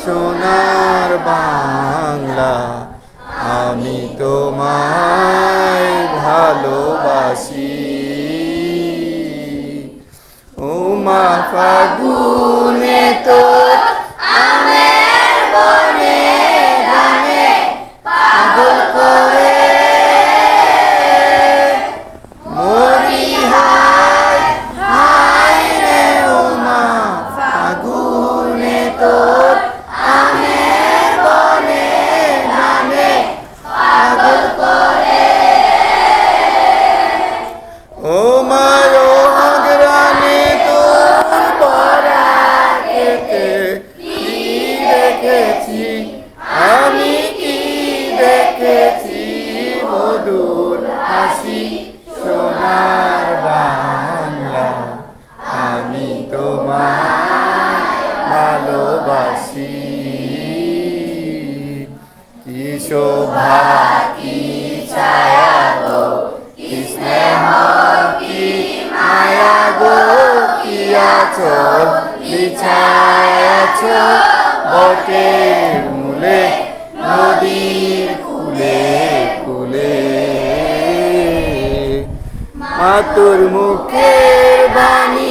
সোনার বাংলা আমি তোমায় ভালোবাসি। ও মা ফাগুনে তোর আমের বনে বনে পাগল করে মরি হায় হায় রে। ও মা ফাগুনে তোর আমের বনে বনে পাগল করে। ও মা ও অগ্রাণে তোর পরাগেতে কি দেখেছি আমি, কি দেখেছি মধুর হাসি সোনার বাংলা আমি তোমায় ভালোবাসি। কি শোভা কি ছায়া গো, কি স্নেহ কি মায়া গো, কি আঁচল বিছায়াছ বটের মূলে নদীর কূলে কূলে। মা তোর মুখের বাণী